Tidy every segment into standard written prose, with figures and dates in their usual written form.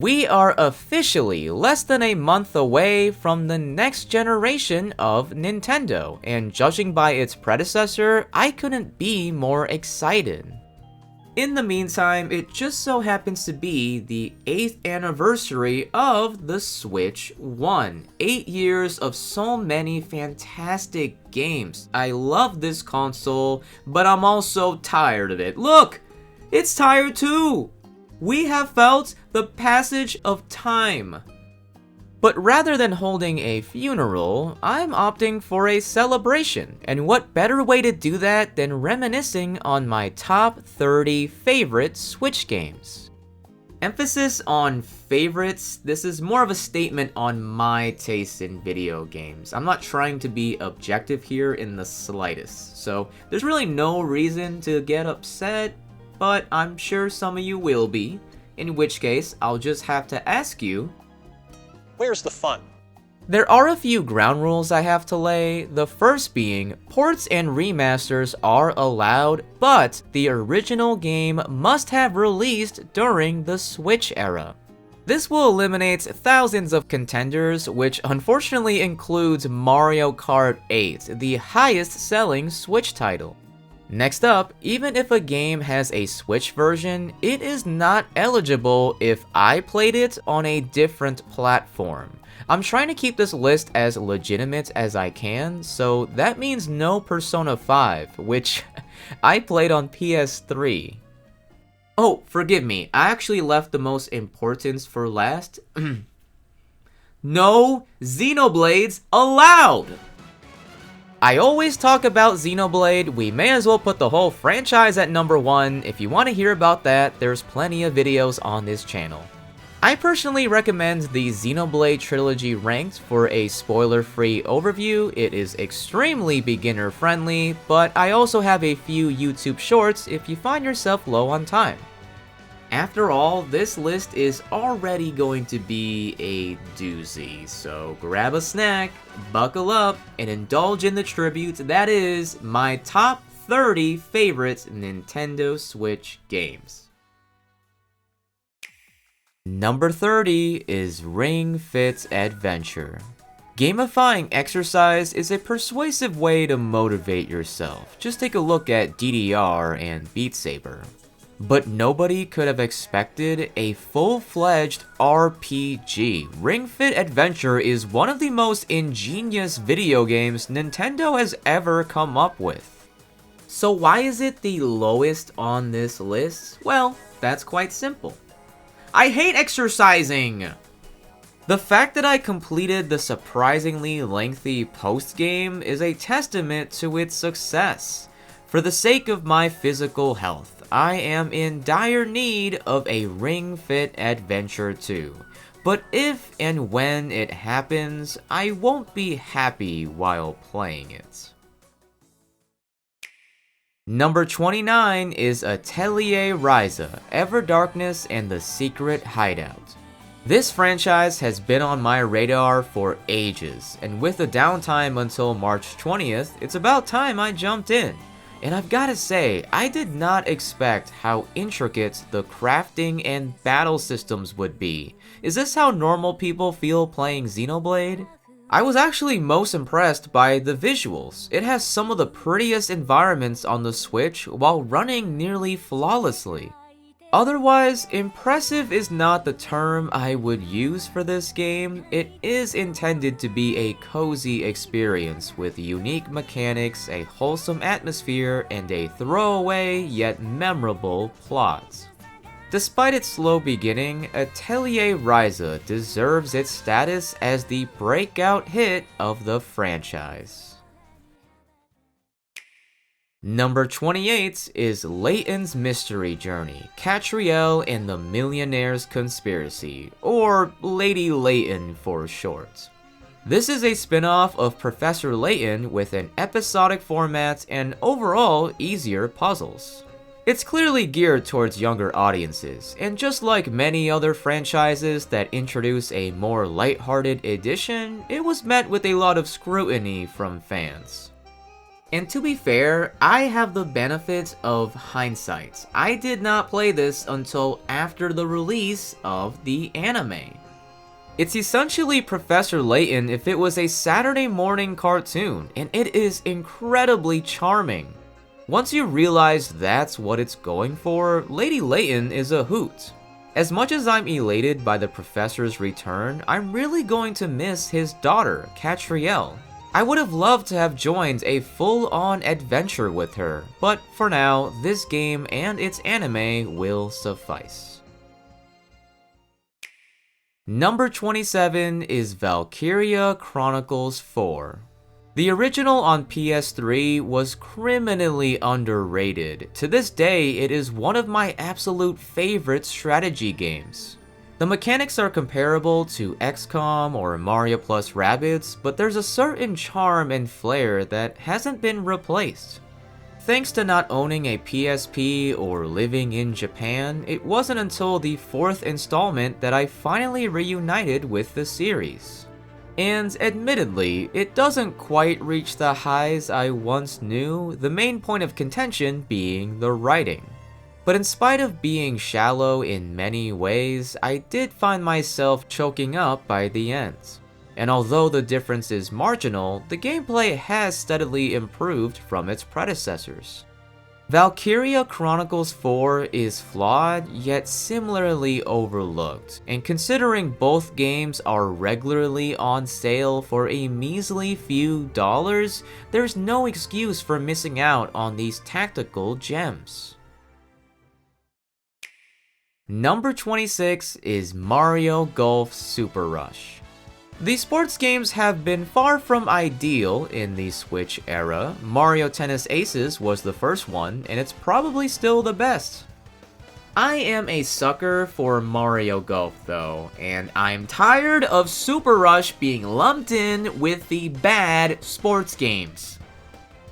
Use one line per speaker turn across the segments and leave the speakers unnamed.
We are officially less than a month away from the next generation of Nintendo, and judging by its predecessor, I couldn't be more excited. In the meantime, it just so happens to be the 8th anniversary of the Switch 1. 8 years of so many fantastic games. I love this console, but I'm also tired of it. Look! It's tired too! We have felt the passage of time. But rather than holding a funeral, I'm opting for a celebration. And what better way to do that than reminiscing on my top 30 favorite Switch games? Emphasis on favorites, this is more of a statement on my taste in video games. I'm not trying to be objective here in the slightest. So there's really no reason to get upset, but I'm sure some of you will be. In which case, I'll just have to ask you,
where's the fun?
There are a few ground rules I have to lay, the first being, ports and remasters are allowed, but the original game must have released during the Switch era. This will eliminate thousands of contenders, which unfortunately includes Mario Kart 8, the highest selling Switch title. Next up, even if a game has a Switch version, it is not eligible if I played it on a different platform. I'm trying to keep this list as legitimate as I can, so that means no Persona 5, which I played on PS3. Oh, forgive me, I actually left the most important for last. No Xenoblades allowed! I always talk about Xenoblade, we may as well put the whole franchise at number 1. If you want to hear about that, there's plenty of videos on this channel. I personally recommend the Xenoblade Trilogy Ranked for a spoiler-free overview. It is extremely beginner-friendly, but I also have a few YouTube shorts if you find yourself low on time. After all, this list is already going to be a doozy, so grab a snack, buckle up, and indulge in the tribute that is my top 30 favorite Nintendo Switch games. Number 30 is Ring Fit Adventure. Gamifying exercise is a persuasive way to motivate yourself. Just take a look at DDR and Beat Saber. But nobody could have expected a full-fledged RPG. Ring Fit Adventure is one of the most ingenious video games Nintendo has ever come up with. So why is it the lowest on this list? Well, that's quite simple. I hate exercising! The fact that I completed the surprisingly lengthy post-game is a testament to its success. For the sake of my physical health, I am in dire need of a Ring Fit Adventure 2. But if and when it happens, I won't be happy while playing it. Number 29 is Atelier Ryza, Ever Darkness and the Secret Hideout. This franchise has been on my radar for ages, and with the downtime until March 20th, it's about time I jumped in. And I've gotta say, I did not expect how intricate the crafting and battle systems would be. Is this how normal people feel playing Xenoblade? I was actually most impressed by the visuals. It has some of the prettiest environments on the Switch while running nearly flawlessly. Otherwise, impressive is not the term I would use for this game. It is intended to be a cozy experience with unique mechanics, a wholesome atmosphere, and a throwaway yet memorable plot. Despite its slow beginning, Atelier Ryza deserves its status as the breakout hit of the franchise. Number 28 is Layton's Mystery Journey, Katrielle and the Millionaires Conspiracy, or Lady Layton for short. This is a spin-off of Professor Layton with an episodic format and overall easier puzzles. It's clearly geared towards younger audiences, and just like many other franchises that introduce a more lighthearted edition, it was met with a lot of scrutiny from fans. And to be fair, I have the benefit of hindsight. I did not play this until after the release of the anime. It's essentially Professor Layton if it was a Saturday morning cartoon, and it is incredibly charming. Once you realize that's what it's going for, Lady Layton is a hoot. As much as I'm elated by the professor's return, I'm really going to miss his daughter, Katrielle. I would have loved to have joined a full-on adventure with her, but for now, this game and its anime will suffice. Number 27 is Valkyria Chronicles 4. The original on PS3 was criminally underrated. To this day, it is one of my absolute favorite strategy games. The mechanics are comparable to XCOM or Mario plus Rabbids, but there's a certain charm and flair that hasn't been replaced. Thanks to not owning a PSP or living in Japan, it wasn't until the 4th installment that I finally reunited with the series. And admittedly, it doesn't quite reach the highs I once knew, the main point of contention being the writing. But in spite of being shallow in many ways, I did find myself choking up by the end. And although the difference is marginal, the gameplay has steadily improved from its predecessors. Valkyria Chronicles 4 is flawed, yet similarly overlooked, and considering both games are regularly on sale for a measly few dollars, there's no excuse for missing out on these tactical gems. Number 26 is Mario Golf Super Rush. The sports games have been far from ideal in the Switch era. Mario Tennis Aces was the first one, and it's probably still the best. I am a sucker for Mario Golf though, and I'm tired of Super Rush being lumped in with the bad sports games.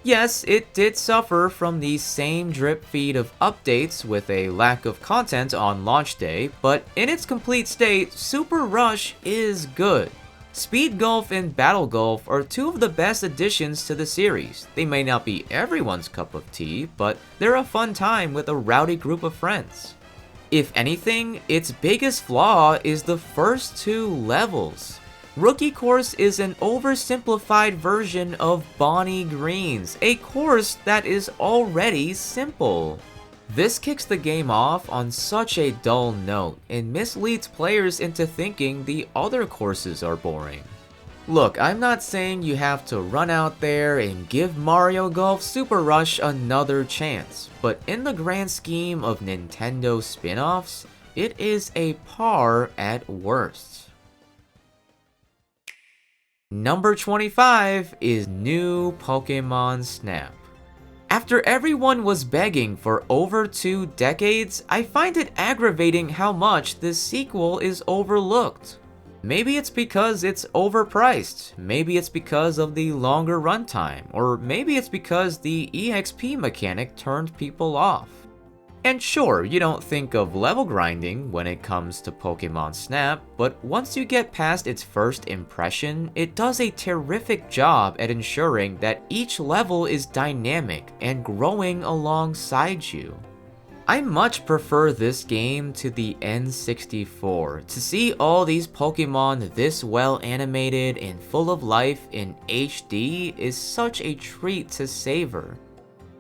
Yes, it did suffer from the same drip feed of updates with a lack of content on launch day, but in its complete state, Super Rush is good. Speed Golf and Battle Golf are two of the best additions to the series. They may not be everyone's cup of tea, but they're a fun time with a rowdy group of friends. If anything, its biggest flaw is the first two levels. Rookie Course is an oversimplified version of Bonnie Green's, a course that is already simple. This kicks the game off on such a dull note and misleads players into thinking the other courses are boring. Look, I'm not saying you have to run out there and give Mario Golf Super Rush another chance, but in the grand scheme of Nintendo spin-offs, it is a par at worst. Number 25 is new Pokémon Snap. After everyone was begging for over 2 decades, I find it aggravating how much this sequel is overlooked. Maybe it's because it's overpriced, maybe it's because of the longer runtime, or maybe it's because the EXP mechanic turned people off. And sure, you don't think of level grinding when it comes to Pokémon Snap, but once you get past its first impression, it does a terrific job at ensuring that each level is dynamic and growing alongside you. I much prefer this game to the N64. To see all these Pokemon this well animated and full of life in HD is such a treat to savor.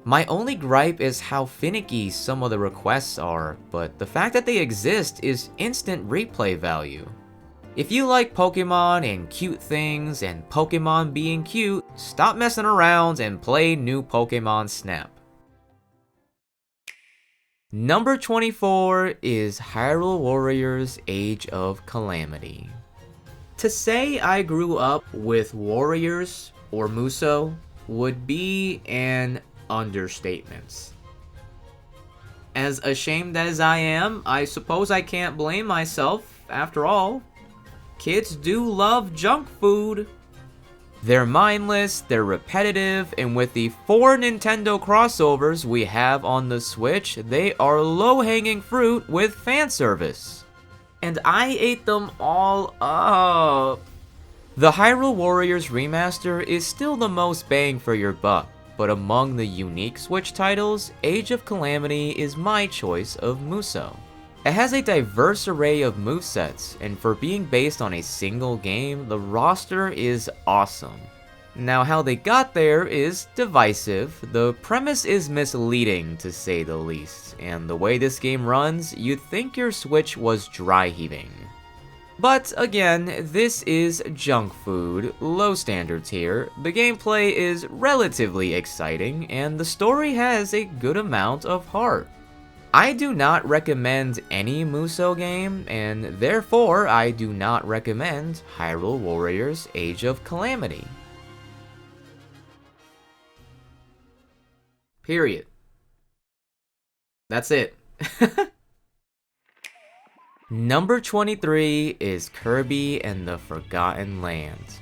My only gripe is how finicky some of the requests are, but the fact that they exist is instant replay value. If you like Pokemon and cute things and Pokemon being cute, stop messing around and play new Pokemon Snap. Number 24 is Hyrule Warriors Age of Calamity. To say I grew up with Warriors or Musou would be an understatement. As ashamed as I am, I suppose I can't blame myself. After all, kids do love junk food. They're mindless, they're repetitive, and with the 4 Nintendo crossovers we have on the Switch, they are low-hanging fruit with fan service. And I ate them all up. The Hyrule Warriors remaster is still the most bang for your buck. but among the unique Switch titles, Age of Calamity is my choice of Musou. It has a diverse array of movesets, and for being based on a single game, the roster is awesome. Now how they got there is divisive, the premise is misleading to say the least, and the way this game runs, you'd think your Switch was dry heaving. But again, this is junk food, low standards here, the gameplay is relatively exciting, and the story has a good amount of heart. I do not recommend any Musou game, and therefore I do not recommend Hyrule Warriors Age of Calamity. Period. That's it. Number 23 is Kirby and the Forgotten Land.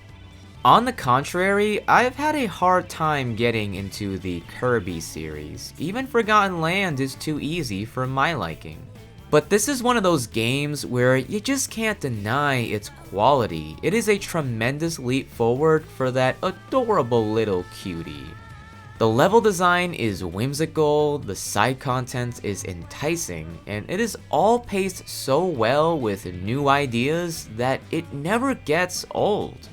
On the contrary, I've had a hard time getting into the Kirby series. Even Forgotten Land is too easy for my liking. But this is one of those games where you just can't deny its quality. It is a tremendous leap forward for that adorable little cutie. The level design is whimsical, the side content is enticing, and it is all paced so well with new ideas that it never gets old.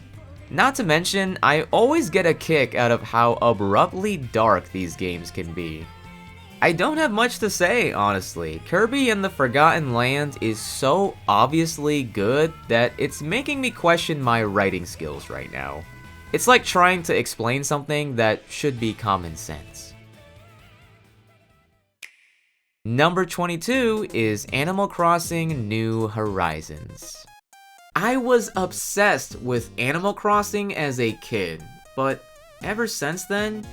Not to mention, I always get a kick out of how abruptly dark these games can be. I don't have much to say, honestly. Kirby and the Forgotten Land is so obviously good that it's making me question my writing skills right now. It's like trying to explain something that should be common sense. Number 22 is Animal Crossing New Horizons. I was obsessed with Animal Crossing as a kid, but ever since then,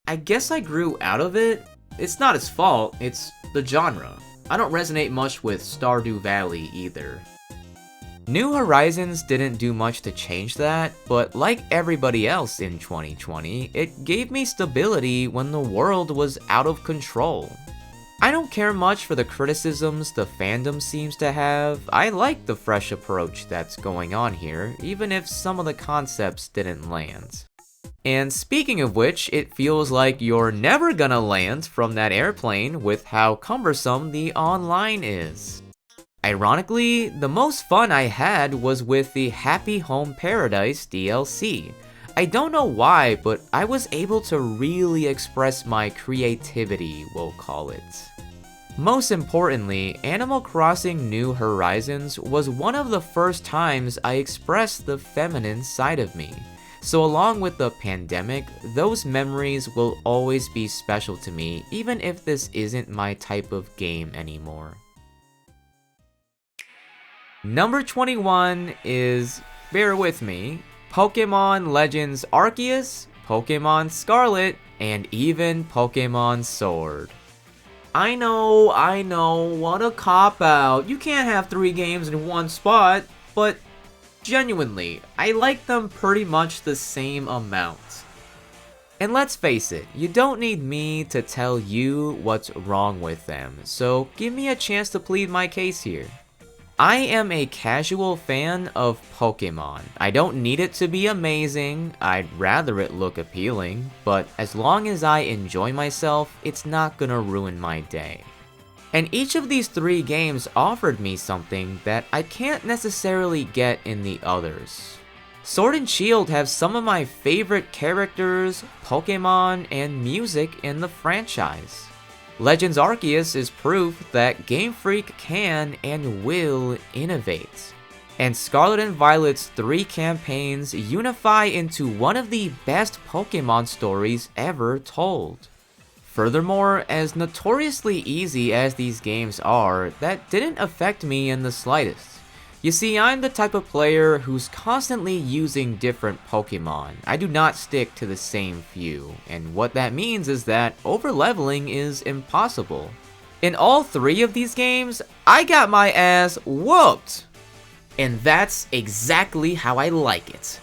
I guess I grew out of it. It's not its fault, it's the genre. I don't resonate much with Stardew Valley either. New Horizons didn't do much to change that, but like everybody else in 2020, it gave me stability when the world was out of control. I don't care much for the criticisms the fandom seems to have. I like the fresh approach that's going on here, even if some of the concepts didn't land. And speaking of which, it feels like you're never gonna land from that airplane with how cumbersome the online is. Ironically, the most fun I had was with the Happy Home Paradise DLC. I don't know why, but I was able to really express my creativity, we'll call it. Most importantly, Animal Crossing New Horizons was one of the first times I expressed the feminine side of me. So along with the pandemic, those memories will always be special to me, even if this isn't my type of game anymore. Number 21 is, bear with me, Pokémon Legends Arceus, Pokémon Scarlet, and even Pokémon Sword. I know, what a cop-out. You can't have 3 games in one spot, but genuinely, I like them pretty much the same amount. And let's face it, you don't need me to tell you what's wrong with them, so give me a chance to plead my case here. I am a casual fan of Pokemon. I don't need it to be amazing, I'd rather it look appealing, but as long as I enjoy myself, it's not gonna ruin my day. And each of these 3 games offered me something that I can't necessarily get in the others. Sword and Shield have some of my favorite characters, Pokemon, and music in the franchise. Legends Arceus is proof that Game Freak can and will innovate. And Scarlet and Violet's 3 campaigns unify into one of the best Pokemon stories ever told. Furthermore, as notoriously easy as these games are, that didn't affect me in the slightest. You see, I'm the type of player who's constantly using different Pokemon. I do not stick to the same few, and what that means is that overleveling is impossible. In all 3 of these games, I got my ass whooped! And that's exactly how I like it.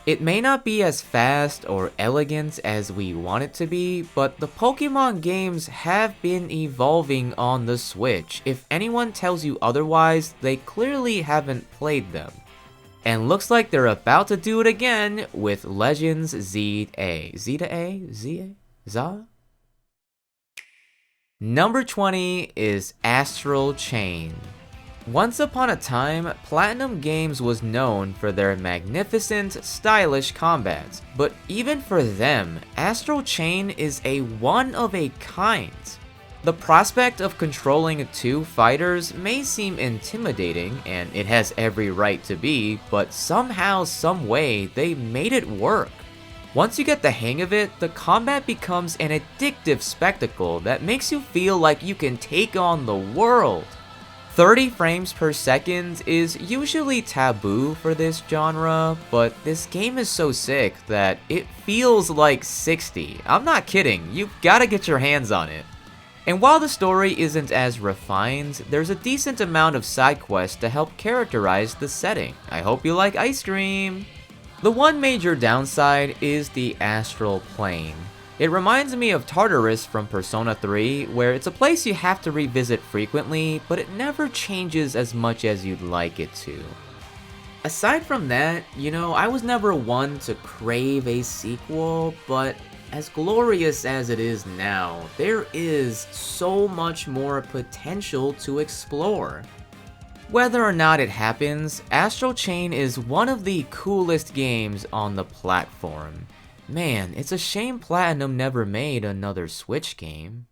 It may not be as fast or elegant as we want it to be, but the Pokemon games have been evolving on the Switch. If anyone tells you otherwise, they clearly haven't played them. And looks like they're about to do it again with Legends ZA. ZA? Number 20 is Astral Chain. Once upon a time, Platinum Games was known for their magnificent, stylish combats, but even for them, Astral Chain is a one-of-a-kind. The prospect of controlling two fighters may seem intimidating, and it has every right to be, but somehow, someway, they made it work. Once you get the hang of it, the combat becomes an addictive spectacle that makes you feel like you can take on the world. 30 frames per second is usually taboo for this genre, but this game is so sick that it feels like 60. I'm not kidding, you've gotta get your hands on it. And while the story isn't as refined, there's a decent amount of side quests to help characterize the setting. I hope you like ice cream! The one major downside is the astral plane. It reminds me of Tartarus from Persona 3, where it's a place you have to revisit frequently, but it never changes as much as you'd like it to. Aside from that, I was never one to crave a sequel, but as glorious as it is now, there is so much more potential to explore. Whether or not it happens, Astral Chain is one of the coolest games on the platform. Man, it's a shame Platinum never made another Switch game.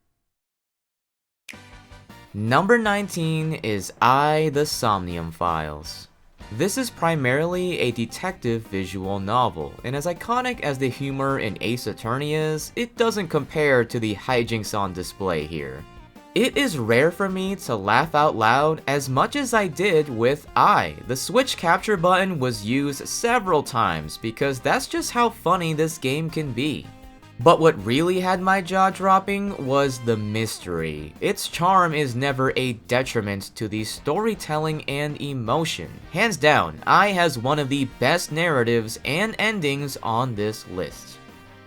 Number 19 is the Somnium Files. This is primarily a detective visual novel, and as iconic as the humor in Ace Attorney is, it doesn't compare to the hijinks on display here. It is rare for me to laugh out loud as much as I did with The Switch capture button was used several times because that's just how funny this game can be. But what really had my jaw dropping was the mystery. Its charm is never a detriment to the storytelling and emotion. Hands down, has one of the best narratives and endings on this list.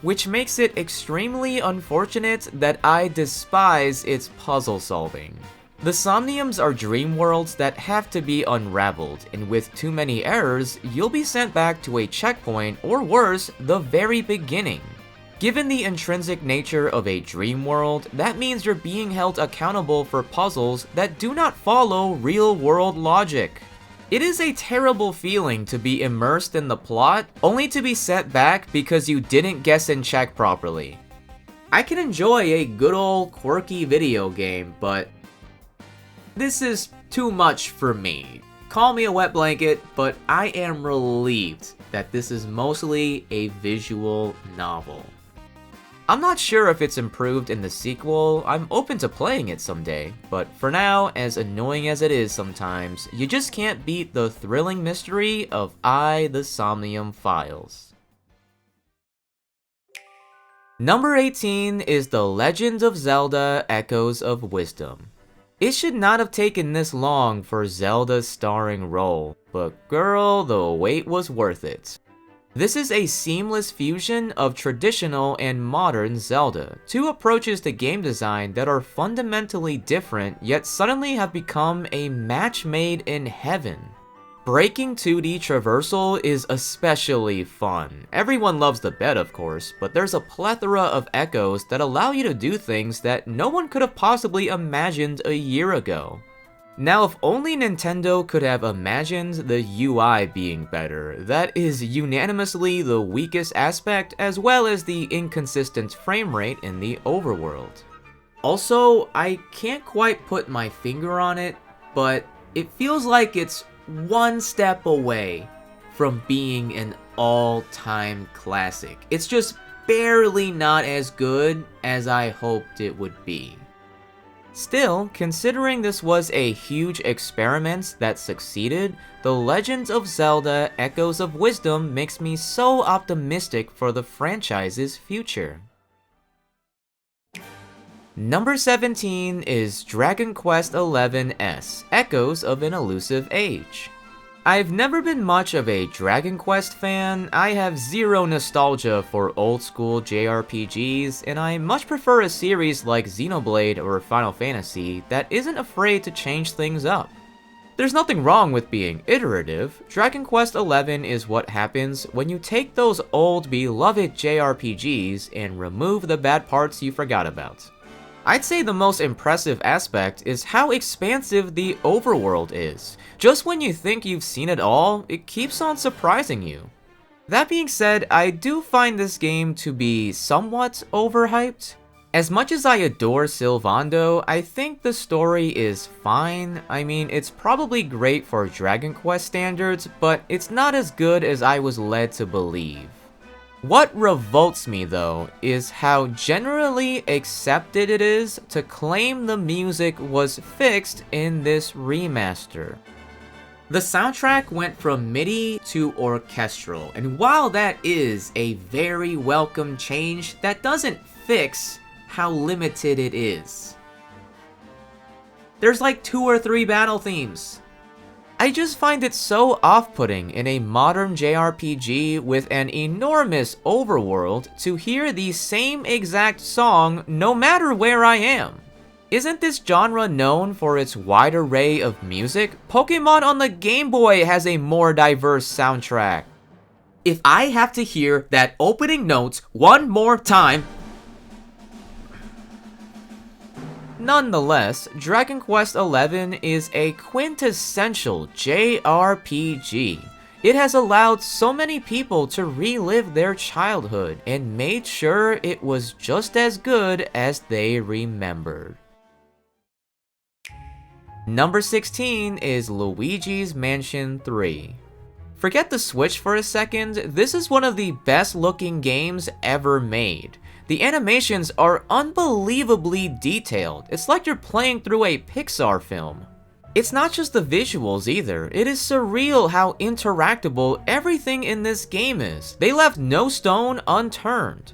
Which makes it extremely unfortunate that I despise its puzzle solving. The Somniums are dream worlds that have to be unraveled, and with too many errors, you'll be sent back to a checkpoint, or worse, the very beginning. Given the intrinsic nature of a dream world, that means you're being held accountable for puzzles that do not follow real-world logic. It is a terrible feeling to be immersed in the plot, only to be set back because you didn't guess and check properly. I can enjoy a good old quirky video game, but this is too much for me. Call me a wet blanket, but I am relieved that this is mostly a visual novel. I'm not sure if it's improved in the sequel. I'm open to playing it someday, but for now, as annoying as it is sometimes, you just can't beat the thrilling mystery of the Somnium Files. Number 18 is The Legend of Zelda: Echoes of Wisdom. It should not have taken this long for Zelda's starring role, but girl, the wait was worth it. This is a seamless fusion of traditional and modern Zelda, two approaches to game design that are fundamentally different yet suddenly have become a match made in heaven. Breaking 2D traversal is especially fun. Everyone loves the bed, of course, but there's a plethora of echoes that allow you to do things that no one could have possibly imagined a year ago. Now, if only Nintendo could have imagined the UI being better, that is unanimously the weakest aspect as well as the inconsistent frame rate in the overworld. Also, I can't quite put my finger on it, but it feels like it's one step away from being an all-time classic. It's just barely not as good as I hoped it would be. Still, considering this was a huge experiment that succeeded, The Legend of Zelda: Echoes of Wisdom makes me so optimistic for the franchise's future. Number 17 is Dragon Quest XI-S: Echoes of an Elusive Age. I've never been much of a Dragon Quest fan. I have zero nostalgia for old school JRPGs, and I much prefer a series like Xenoblade or Final Fantasy that isn't afraid to change things up. There's nothing wrong with being iterative. Dragon Quest XI is what happens when you take those old beloved JRPGs and remove the bad parts you forgot about. I'd say the most impressive aspect is how expansive the overworld is. Just when you think you've seen it all, it keeps on surprising you. That being said, I do find this game to be somewhat overhyped. As much as I adore Sylvando, I think the story is fine. I mean, it's probably great for Dragon Quest standards, but it's not as good as I was led to believe. What revolts me though is how generally accepted it is to claim the music was fixed in this remaster. The soundtrack went from MIDI to orchestral, and while that is a very welcome change, that doesn't fix how limited it is. There's like 2 or 3 battle themes. I just find it so off-putting in a modern JRPG with an enormous overworld to hear the same exact song no matter where I am. Isn't this genre known for its wide array of music? Pokémon on the Game Boy has a more diverse soundtrack. If I have to hear that opening notes one more time... Nonetheless, Dragon Quest XI is a quintessential JRPG. It has allowed so many people to relive their childhood and made sure it was just as good as they remembered. Number 16 is Luigi's Mansion 3. Forget the Switch for a second, this is one of the best looking games ever made. The animations are unbelievably detailed. It's like you're playing through a Pixar film. It's not just the visuals either. It is surreal how interactable everything in this game is. They left no stone unturned.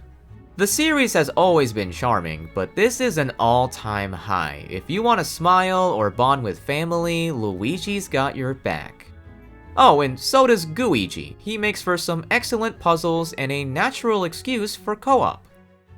The series has always been charming, but this is an all-time high. If you want to smile or bond with family, Luigi's got your back. Oh, and so does Gooigi. He makes for some excellent puzzles and a natural excuse for co-op.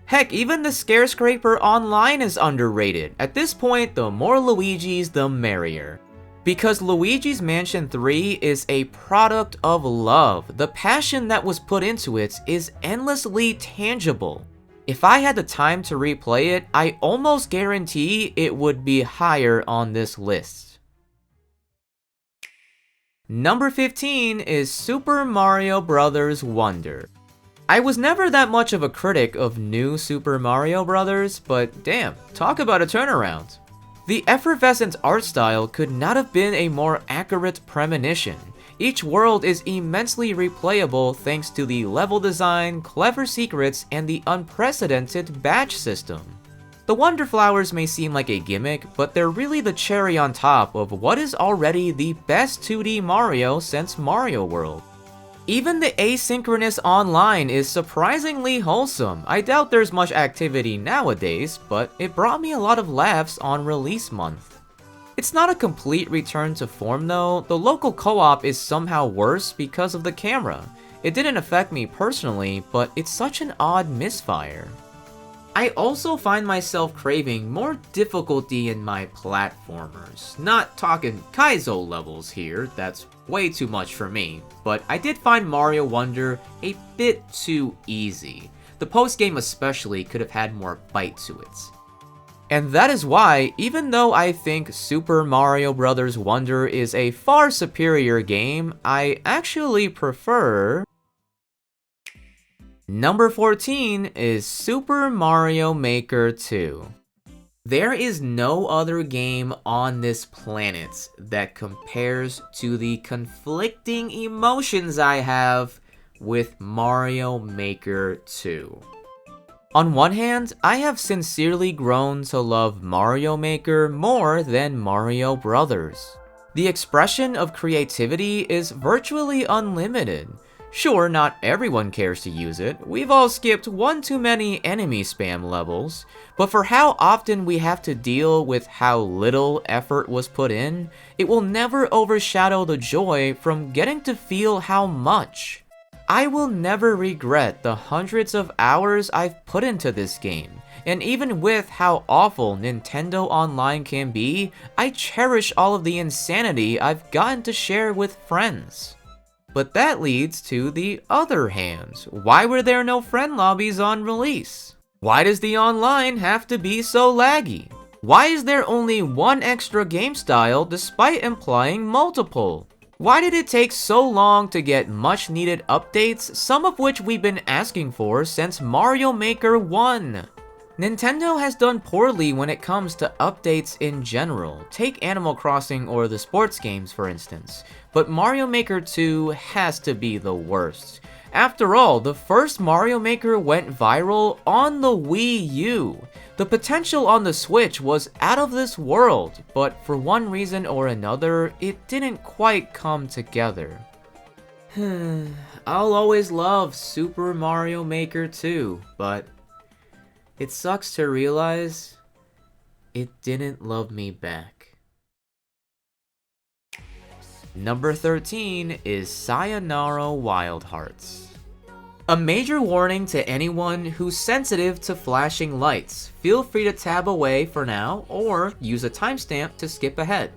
Heck, even the Scarescraper Online is underrated. At this point, the more Luigis, the merrier. Because Luigi's Mansion 3 is a product of love. The passion that was put into it is endlessly tangible. If I had the time to replay it, I almost guarantee it would be higher on this list. Number 15 is Super Mario Bros. Wonder. I was never that much of a critic of new Super Mario Bros., but damn, talk about a turnaround. The effervescent art style could not have been a more accurate premonition. Each world is immensely replayable thanks to the level design, clever secrets, and the unprecedented badge system. The Wonder Flowers may seem like a gimmick, but they're really the cherry on top of what is already the best 2D Mario since Mario World. Even the asynchronous online is surprisingly wholesome. I doubt there's much activity nowadays, but it brought me a lot of laughs on release month. It's not a complete return to form though. The local co-op is somehow worse because of the camera. It didn't affect me personally, but it's such an odd misfire. I also find myself craving more difficulty in my platformers. Not talking Kaizo levels here, that's way too much for me, but I did find Mario Wonder a bit too easy. The post-game especially could have had more bite to it. And that is why, even though I think Super Mario Bros. Wonder is a far superior game, I actually prefer... Number 14 is Super Mario Maker 2. There is no other game on this planet that compares to the conflicting emotions I have with Mario Maker 2. On one hand, I have sincerely grown to love Mario Maker more than Mario Brothers. The expression of creativity is virtually unlimited. Sure, not everyone cares to use it. We've all skipped one too many enemy spam levels, but for how often we have to deal with how little effort was put in, it will never overshadow the joy from getting to feel how much. I will never regret the hundreds of hours I've put into this game. And even with how awful Nintendo Online can be, I cherish all of the insanity I've gotten to share with friends. But that leads to the other hands. Why were there no friend lobbies on release? Why does the online have to be so laggy? Why is there only one extra game style despite implying multiple? Why did it take so long to get much needed updates, some of which we've been asking for since Mario Maker 1? Nintendo has done poorly when it comes to updates in general. Take Animal Crossing or the sports games for instance, but Mario Maker 2 has to be the worst. After all, the first Mario Maker went viral on the Wii U. The potential on the Switch was out of this world, but for one reason or another, it didn't quite come together. I'll always love Super Mario Maker 2, but it sucks to realize it didn't love me back. Number 13 is Sayonara Wild Hearts. A major warning to anyone who's sensitive to flashing lights. Feel free to tab away for now or use a timestamp to skip ahead.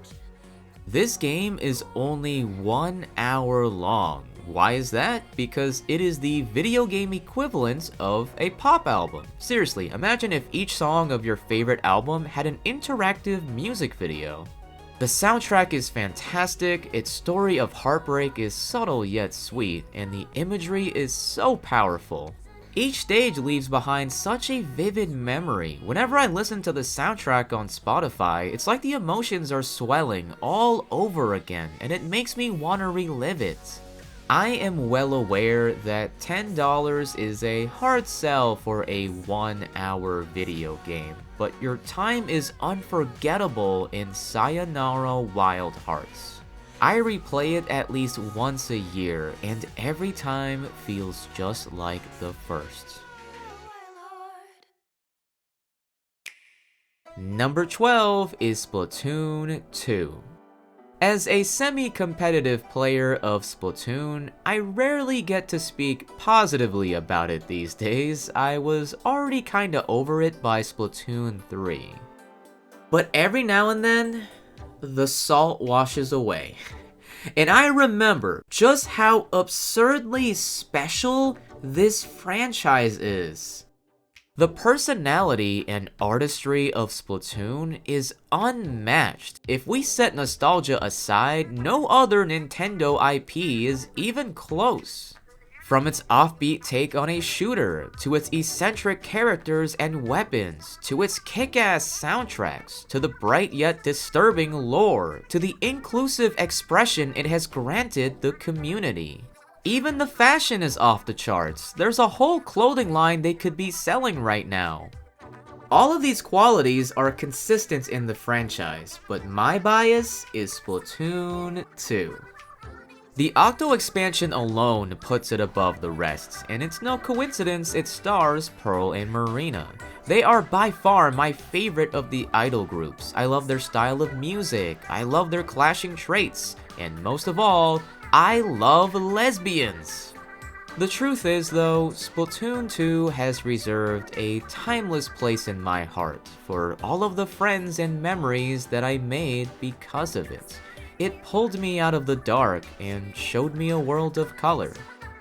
This game is only 1 hour long. Why is that? Because it is the video game equivalent of a pop album. Seriously, imagine if each song of your favorite album had an interactive music video. The soundtrack is fantastic, its story of heartbreak is subtle yet sweet, and the imagery is so powerful. Each stage leaves behind such a vivid memory. Whenever I listen to the soundtrack on Spotify, it's like the emotions are swelling all over again, and it makes me want to relive it. I am well aware that $10 is a hard sell for a 1 hour video game, but your time is unforgettable in Sayonara Wild Hearts. I replay it at least once a year, and every time feels just like the first. Number 12 is Splatoon 2. As a semi-competitive player of Splatoon, I rarely get to speak positively about it these days. I was already kinda over it by Splatoon 3. But every now and then, the salt washes away. And I remember just how absurdly special this franchise is. The personality and artistry of Splatoon is unmatched. If we set nostalgia aside, no other Nintendo IP is even close. From its offbeat take on a shooter, to its eccentric characters and weapons, to its kick-ass soundtracks, to the bright yet disturbing lore, to the inclusive expression it has granted the community. Even the fashion is off the charts. There's a whole clothing line they could be selling right now. All of these qualities are consistent in the franchise, but my bias is Splatoon 2. The Octo expansion alone puts it above the rest, and it's no coincidence it stars Pearl and Marina. They are by far my favorite of the idol groups. I love their style of music, I love their clashing traits, and most of all, I love lesbians. The truth is though, Splatoon 2 has reserved a timeless place in my heart for all of the friends and memories that I made because of it. It pulled me out of the dark and showed me a world of color.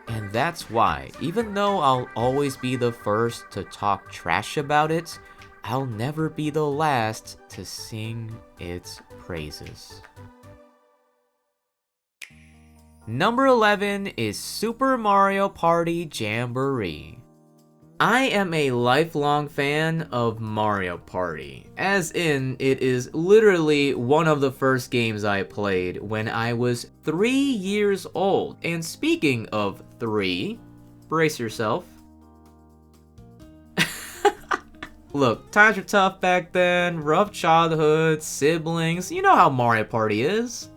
And that's why, even though I'll always be the first to talk trash about it, I'll never be the last to sing its praises. Number 11 is Super Mario Party Jamboree. I am a lifelong fan of Mario Party, as in it is literally one of the first games I played when I was 3 years old. And speaking of 3, brace yourself. Look, times were tough back then, rough childhood, siblings, you know how Mario Party is.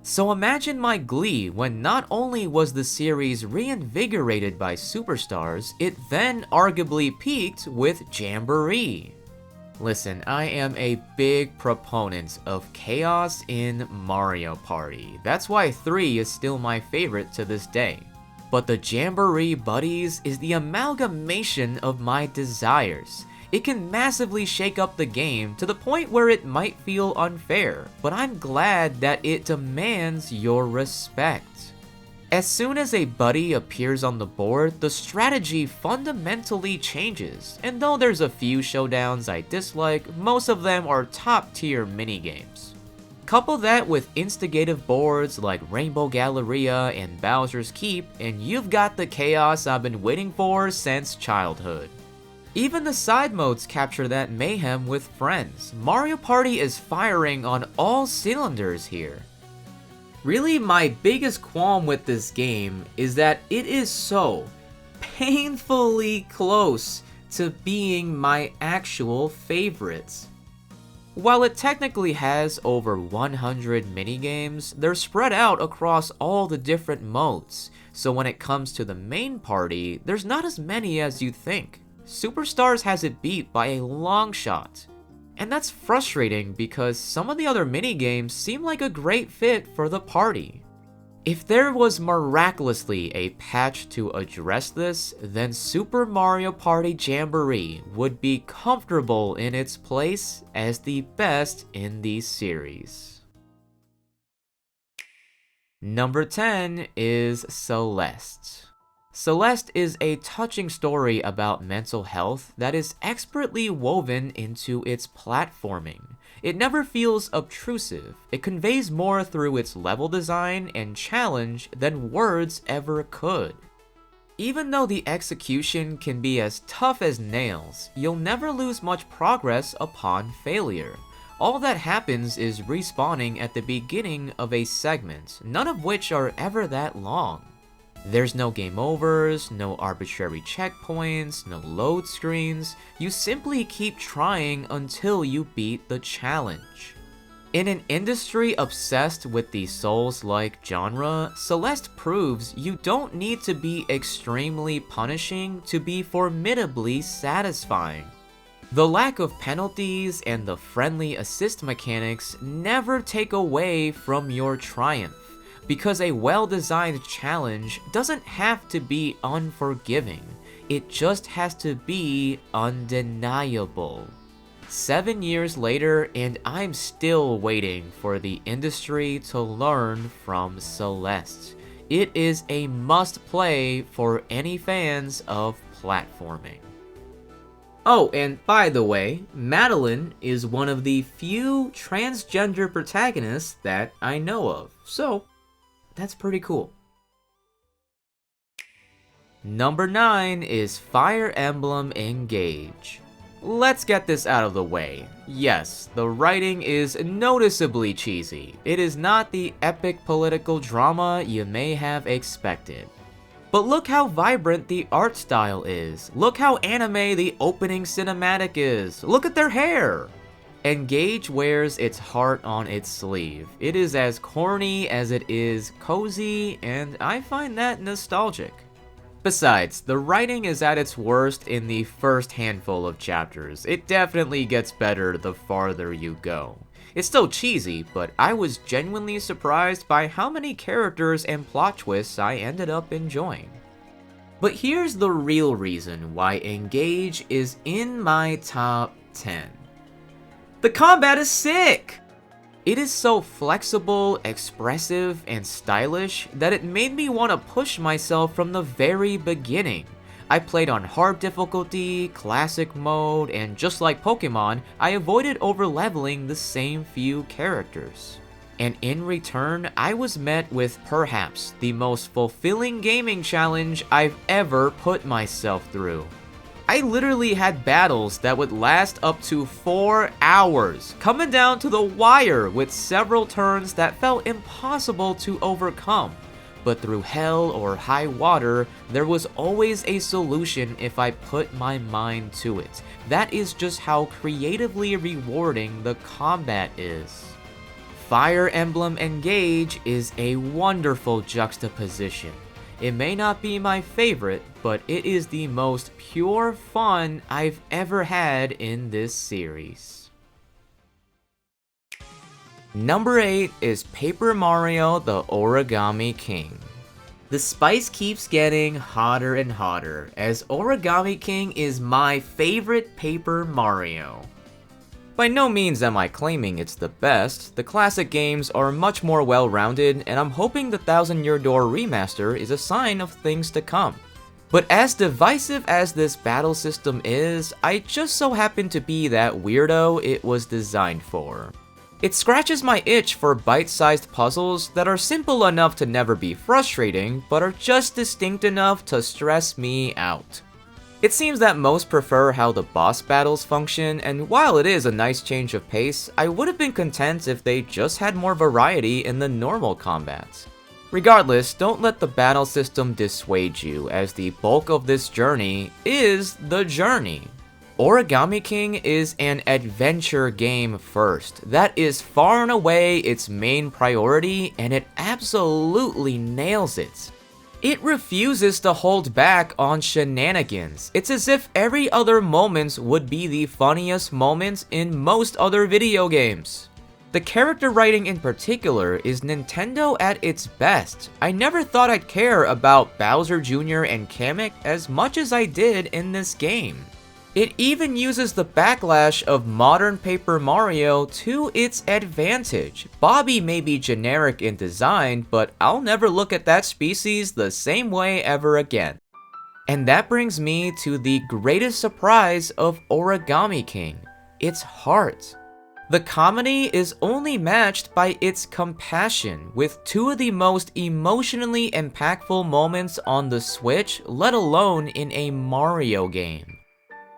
So imagine my glee when not only was the series reinvigorated by Superstars, it then arguably peaked with Jamboree. Listen, I am a big proponent of chaos in Mario Party. That's why 3 is still my favorite to this day. But the Jamboree Buddies is the amalgamation of my desires. It can massively shake up the game to the point where it might feel unfair, but I'm glad that it demands your respect. As soon as a buddy appears on the board, the strategy fundamentally changes, and though there's a few showdowns I dislike, most of them are top tier minigames. Couple that with instigative boards like Rainbow Galleria and Bowser's Keep, and you've got the chaos I've been waiting for since childhood. Even the side modes capture that mayhem with friends. Mario Party is firing on all cylinders here. Really, my biggest qualm with this game is that it is so painfully close to being my actual favorites. While it technically has over 100 minigames, they're spread out across all the different modes, so when it comes to the main party, there's not as many as you'd think. Superstars has it beat by a long shot. And that's frustrating because some of the other minigames seem like a great fit for the party. If there was miraculously a patch to address this, then Super Mario Party Jamboree would be comfortable in its place as the best in the series. Number 10 is Celeste. Celeste is a touching story about mental health that is expertly woven into its platforming. It never feels obtrusive. It conveys more through its level design and challenge than words ever could. Even though the execution can be as tough as nails, you'll never lose much progress upon failure. All that happens is respawning at the beginning of a segment, none of which are ever that long. There's no game overs, no arbitrary checkpoints, no load screens. You simply keep trying until you beat the challenge. In an industry obsessed with the Souls-like genre, Celeste proves you don't need to be extremely punishing to be formidably satisfying. The lack of penalties and the friendly assist mechanics never take away from your triumph, because a well-designed challenge doesn't have to be unforgiving, it just has to be undeniable. 7 years later, and I'm still waiting for the industry to learn from Celeste. It is a must-play for any fans of platforming. Oh, and by the way, Madeline is one of the few transgender protagonists that I know of, so that's pretty cool. Number 9 is Fire Emblem Engage. Let's get this out of the way. Yes, the writing is noticeably cheesy. It is not the epic political drama you may have expected. But look how vibrant the art style is. Look how anime the opening cinematic is. Look at their hair! Engage wears its heart on its sleeve. It is as corny as it is cozy, and I find that nostalgic. Besides, the writing is at its worst in the first handful of chapters. It definitely gets better the farther you go. It's still cheesy, but I was genuinely surprised by how many characters and plot twists I ended up enjoying. But here's the real reason why Engage is in my top 10. The combat is sick! It is so flexible, expressive, and stylish that it made me want to push myself from the very beginning. I played on hard difficulty, classic mode, and just like Pokemon, I avoided over-leveling the same few characters. And in return, I was met with perhaps the most fulfilling gaming challenge I've ever put myself through. I literally had battles that would last up to 4 hours, coming down to the wire with several turns that felt impossible to overcome. But through hell or high water, there was always a solution if I put my mind to it. That is just how creatively rewarding the combat is. Fire Emblem Engage is a wonderful juxtaposition. It may not be my favorite, but it is the most pure fun I've ever had in this series. Number 8 is Paper Mario: The Origami King. The spice keeps getting hotter and hotter, as Origami King is my favorite Paper Mario. By no means am I claiming it's the best. The classic games are much more well-rounded, and I'm hoping the Thousand Year Door remaster is a sign of things to come. But as divisive as this battle system is, I just so happen to be that weirdo it was designed for. It scratches my itch for bite-sized puzzles that are simple enough to never be frustrating, but are just distinct enough to stress me out. It seems that most prefer how the boss battles function, and while it is a nice change of pace, I would have been content if they just had more variety in the normal combats. Regardless, don't let the battle system dissuade you, as the bulk of this journey is the journey. Origami King is an adventure game first. That is far and away its main priority, and it absolutely nails it. It refuses to hold back on shenanigans. It's as if every other moment would be the funniest moments in most other video games. The character writing in particular is Nintendo at its best. I never thought I'd care about Bowser Jr. and Kamek as much as I did in this game. It even uses the backlash of modern Paper Mario to its advantage. Bobby may be generic in design, but I'll never look at that species the same way ever again. And that brings me to the greatest surprise of Origami King, its heart. The comedy is only matched by its compassion, with two of the most emotionally impactful moments on the Switch, let alone in a Mario game.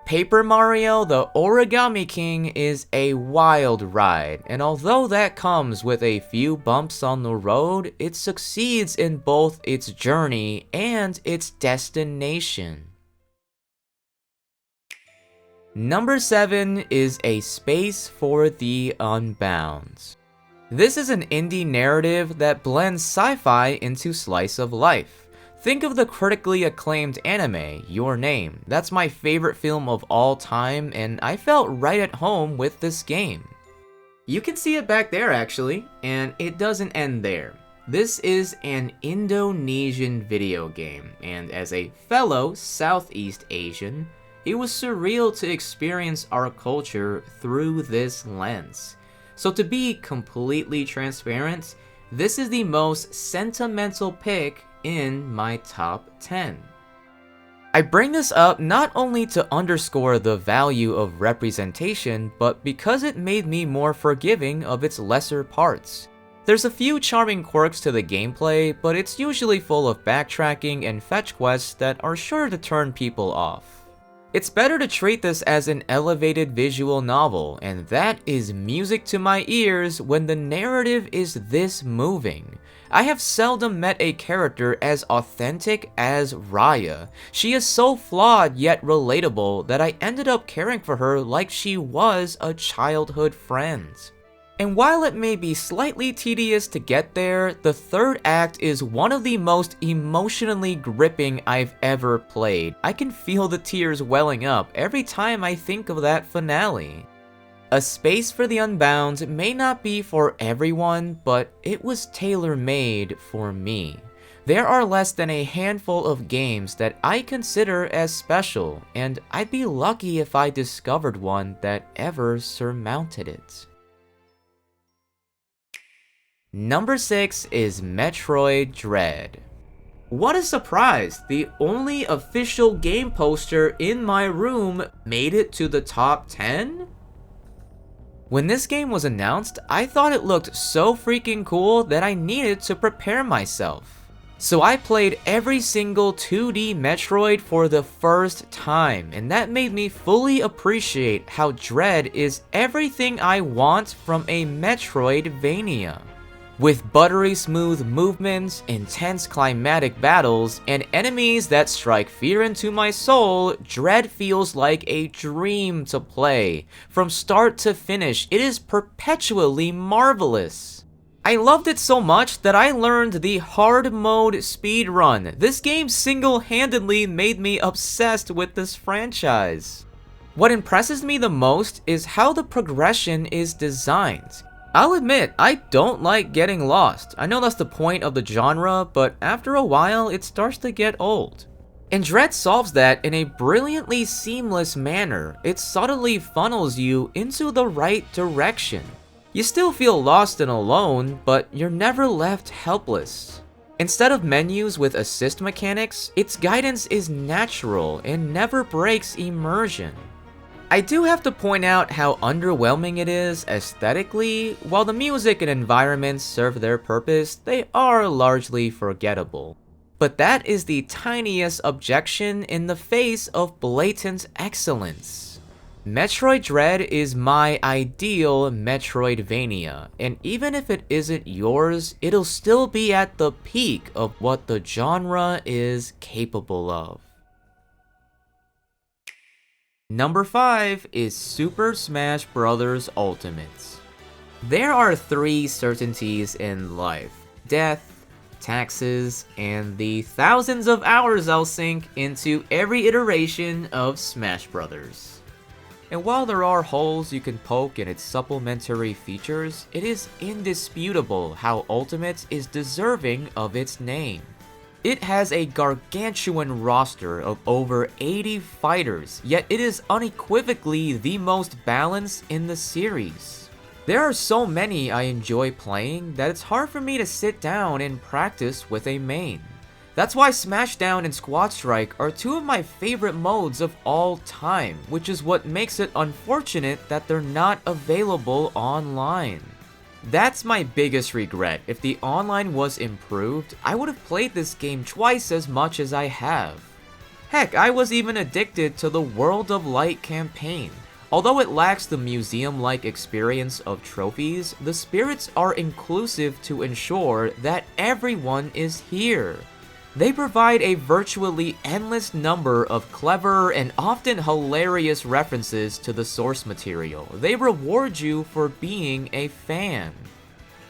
Paper Mario: The Origami King is a wild ride, and although that comes with a few bumps on the road, it succeeds in both its journey and its destination. Number 7 is A Space for the Unbound. This is an indie narrative that blends sci-fi into slice of life. Think of the critically acclaimed anime, Your Name. That's my favorite film of all time, and I felt right at home with this game. You can see it back there actually, and it doesn't end there. This is an Indonesian video game, and as a fellow Southeast Asian, it was surreal to experience our culture through this lens. So to be completely transparent, this is the most sentimental pick in my top 10. I bring this up not only to underscore the value of representation, but because it made me more forgiving of its lesser parts. There's a few charming quirks to the gameplay, but it's usually full of backtracking and fetch quests that are sure to turn people off. It's better to treat this as an elevated visual novel, and that is music to my ears when the narrative is this moving. I have seldom met a character as authentic as Ryza. She is so flawed yet relatable that I ended up caring for her like she was a childhood friend. And while it may be slightly tedious to get there, the third act is one of the most emotionally gripping I've ever played. I can feel the tears welling up every time I think of that finale. A Space for the Unbound may not be for everyone, but it was tailor-made for me. There are less than a handful of games that I consider as special, and I'd be lucky if I discovered one that ever surmounted it. Number 6 is Metroid Dread. What a surprise! The only official game poster in my room made it to the top 10? When this game was announced, I thought it looked so freaking cool that I needed to prepare myself. So I played every single 2D Metroid for the first time, and that made me fully appreciate how Dread is everything I want from a Metroidvania. With buttery smooth movements, intense climatic battles, and enemies that strike fear into my soul, Dread feels like a dream to play. From start to finish, it is perpetually marvelous. I loved it so much that I learned the hard mode speedrun. This game single-handedly made me obsessed with this franchise. What impresses me the most is how the progression is designed. I'll admit, I don't like getting lost. I know that's the point of the genre, but after a while, it starts to get old. And Dread solves that in a brilliantly seamless manner. It subtly funnels you into the right direction. You still feel lost and alone, but you're never left helpless. Instead of menus with assist mechanics, its guidance is natural and never breaks immersion. I do have to point out how underwhelming it is aesthetically. While the music and environments serve their purpose, they are largely forgettable. But that is the tiniest objection in the face of blatant excellence. Metroid Dread is my ideal Metroidvania, and even if it isn't yours, it'll still be at the peak of what the genre is capable of. Number 5 is Super Smash Bros. Ultimate. There are 3 certainties in life: death, taxes, and the thousands of hours I'll sink into every iteration of Smash Bros. And while there are holes you can poke in its supplementary features, it is indisputable how Ultimate is deserving of its name. It has a gargantuan roster of over 80 fighters, yet it is unequivocally the most balanced in the series. There are so many I enjoy playing that it's hard for me to sit down and practice with a main. That's why Smashdown and Squad Strike are 2 of my favorite modes of all time, which is what makes it unfortunate that they're not available online. That's my biggest regret. If the online was improved, I would have played this game twice as much as I have. Heck, I was even addicted to the World of Light campaign. Although it lacks the museum-like experience of trophies, the spirits are inclusive to ensure that everyone is here. They provide a virtually endless number of clever and often hilarious references to the source material. They reward you for being a fan.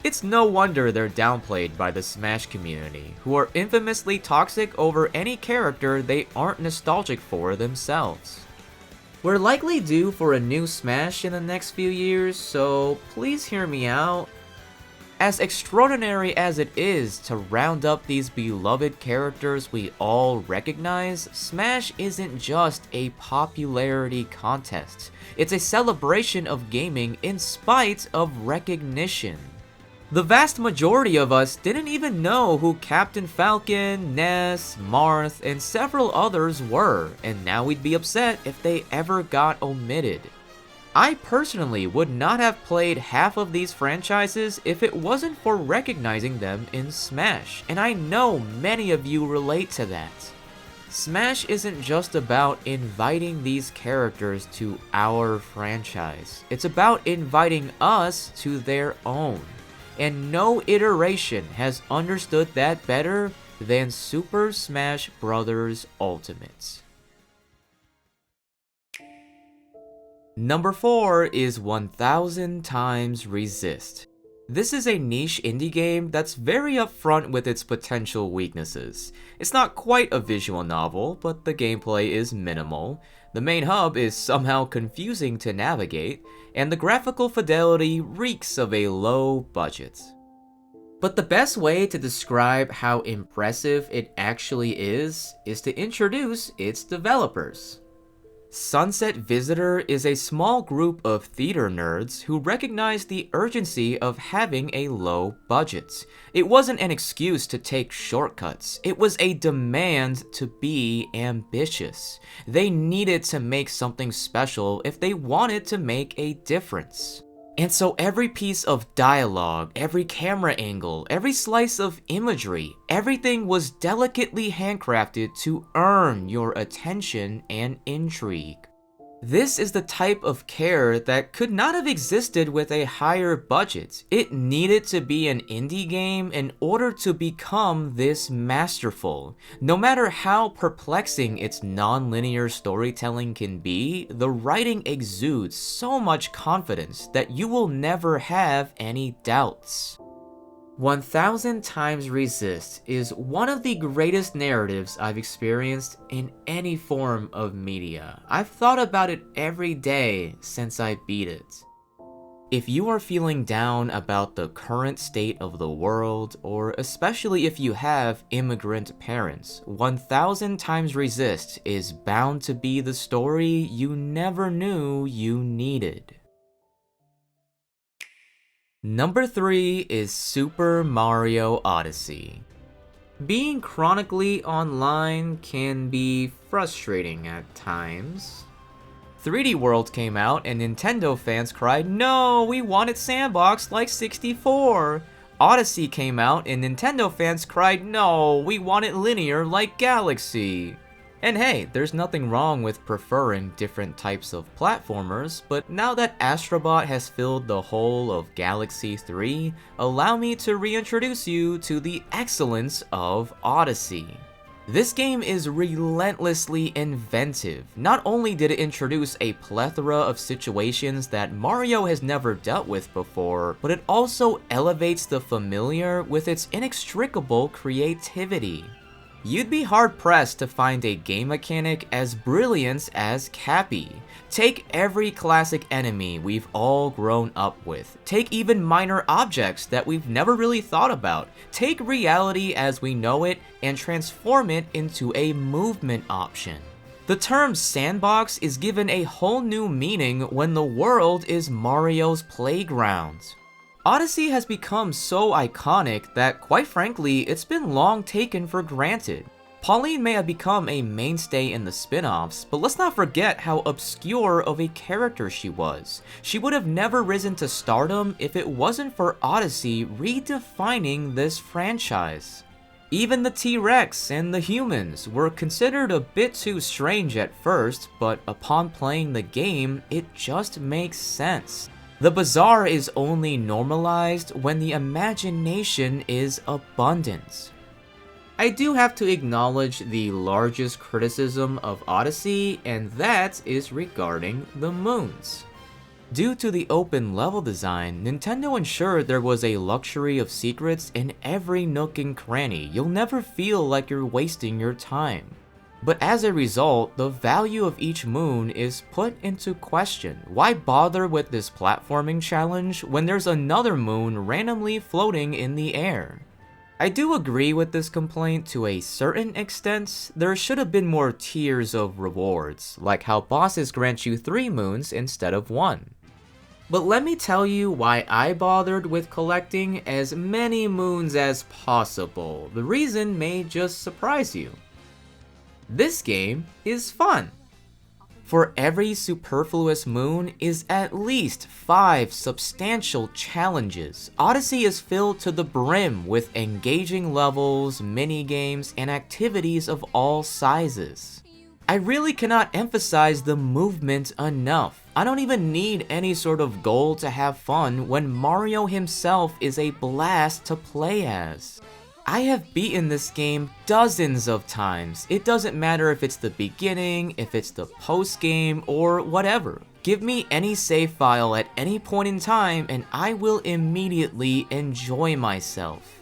It's no wonder they're downplayed by the Smash community, who are infamously toxic over any character they aren't nostalgic for themselves. We're likely due for a new Smash in the next few years, so please hear me out. As extraordinary as it is to round up these beloved characters we all recognize, Smash isn't just a popularity contest. It's a celebration of gaming in spite of recognition. The vast majority of us didn't even know who Captain Falcon, Ness, Marth, and several others were, and now we'd be upset if they ever got omitted. I personally would not have played half of these franchises if it wasn't for recognizing them in Smash, and I know many of you relate to that. Smash isn't just about inviting these characters to our franchise, it's about inviting us to their own. And no iteration has understood that better than Super Smash Bros. Ultimate. Number 4 is 1000 Times Resist. This is a niche indie game that's very upfront with its potential weaknesses. It's not quite a visual novel, but the gameplay is minimal. The main hub is somehow confusing to navigate, and the graphical fidelity reeks of a low budget. But the best way to describe how impressive it actually is to introduce its developers. Sunset Visitor is a small group of theater nerds who recognize the urgency of having a low budget. It wasn't an excuse to take shortcuts, it was a demand to be ambitious. They needed to make something special if they wanted to make a difference. And so every piece of dialogue, every camera angle, every slice of imagery, everything was delicately handcrafted to earn your attention and intrigue. This is the type of care that could not have existed with a higher budget. It needed to be an indie game in order to become this masterful. No matter how perplexing its non-linear storytelling can be, the writing exudes so much confidence that you will never have any doubts. 1000 Times Resist is one of the greatest narratives I've experienced in any form of media. I've thought about it every day since I beat it. If you are feeling down about the current state of the world, or especially if you have immigrant parents, 1000 Times Resist is bound to be the story you never knew you needed. Number 3 is Super Mario Odyssey. Being chronically online can be frustrating at times. 3D World came out and Nintendo fans cried, "No, we want it sandboxed like 64." Odyssey came out and Nintendo fans cried, "No, we want it linear like Galaxy." And hey, there's nothing wrong with preferring different types of platformers, but now that Astrobot has filled the whole of Galaxy 3, allow me to reintroduce you to the excellence of Odyssey. This game is relentlessly inventive. Not only did it introduce a plethora of situations that Mario has never dealt with before, but it also elevates the familiar with its inextricable creativity. You'd be hard-pressed to find a game mechanic as brilliant as Cappy. Take every classic enemy we've all grown up with. Take even minor objects that we've never really thought about. Take reality as we know it and transform it into a movement option. The term sandbox is given a whole new meaning when the world is Mario's playground. Odyssey has become so iconic that, quite frankly, it's been long taken for granted. Pauline may have become a mainstay in the spin-offs, but let's not forget how obscure of a character she was. She would have never risen to stardom if it wasn't for Odyssey redefining this franchise. Even the T-Rex and the humans were considered a bit too strange at first, but upon playing the game, it just makes sense. The bizarre is only normalized when the imagination is abundant. I do have to acknowledge the largest criticism of Odyssey, and that is regarding the moons. Due to the open level design, Nintendo ensured there was a luxury of secrets in every nook and cranny. You'll never feel like you're wasting your time. But as a result, the value of each moon is put into question. Why bother with this platforming challenge when there's another moon randomly floating in the air? I do agree with this complaint to a certain extent. There should have been more tiers of rewards, like how bosses grant you 3 moons instead of 1. But let me tell you why I bothered with collecting as many moons as possible. The reason may just surprise you. This game is fun. For every superfluous moon is at least 5 substantial challenges. Odyssey is filled to the brim with engaging levels, minigames, and activities of all sizes. I really cannot emphasize the movement enough. I don't even need any sort of goal to have fun when Mario himself is a blast to play as. I have beaten this game dozens of times. It doesn't matter if it's the beginning, if it's the post-game, or whatever. Give me any save file at any point in time and I will immediately enjoy myself.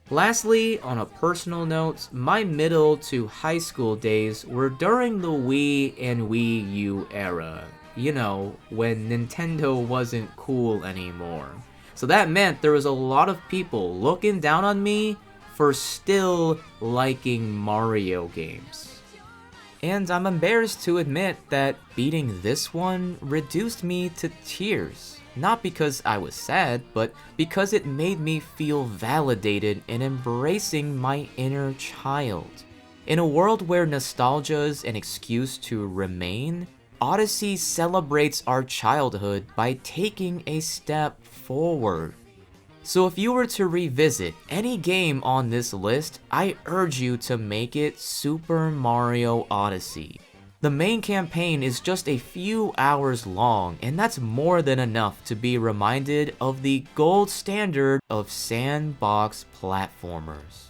Lastly, on a personal note, my middle to high school days were during the Wii and Wii U era. You know, when Nintendo wasn't cool anymore. So that meant there was a lot of people looking down on me for still liking Mario games. And I'm embarrassed to admit that beating this one reduced me to tears. Not because I was sad, but because it made me feel validated in embracing my inner child. In a world where nostalgia is an excuse to remain, Odyssey celebrates our childhood by taking a step forward. So if you were to revisit any game on this list, I urge you to make it Super Mario Odyssey. The main campaign is just a few hours long, and that's more than enough to be reminded of the gold standard of sandbox platformers.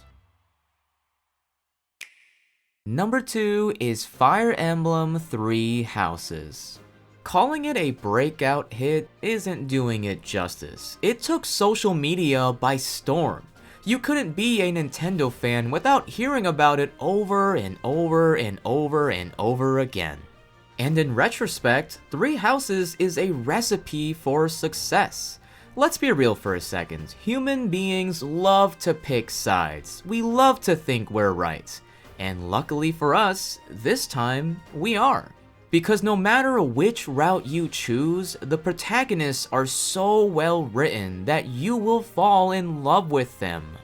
Number 2 is Fire Emblem Three Houses. Calling it a breakout hit isn't doing it justice. It took social media by storm. You couldn't be a Nintendo fan without hearing about it over and over and over and over again. And in retrospect, Three Houses is a recipe for success. Let's be real for a second. Human beings love to pick sides. We love to think we're right. And luckily for us, this time we are. Because no matter which route you choose, the protagonists are so well written that you will fall in love with them.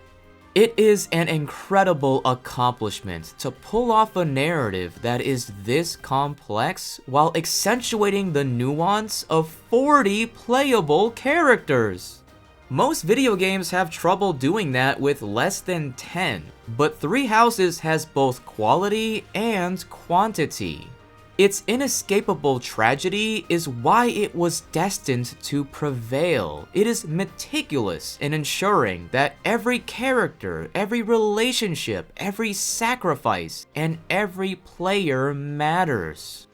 It is an incredible accomplishment to pull off a narrative that is this complex while accentuating the nuance of 40 playable characters. Most video games have trouble doing that with less than 10, but Three Houses has both quality and quantity. Its inescapable tragedy is why it was destined to prevail. It is meticulous in ensuring that every character, every relationship, every sacrifice, and every player matters.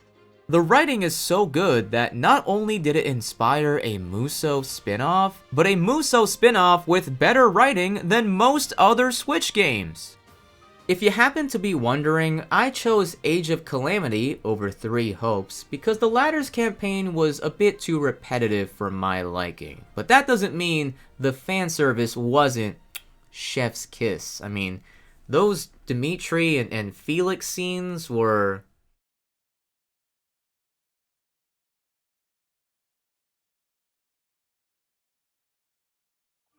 The writing is so good that not only did it inspire a Musou spin-off, but a Musou spin-off with better writing than most other Switch games. If you happen to be wondering, I chose Age of Calamity over Three Hopes because the latter's campaign was a bit too repetitive for my liking. But that doesn't mean the fan service wasn't chef's kiss. I mean, those Dimitri and Felix scenes were...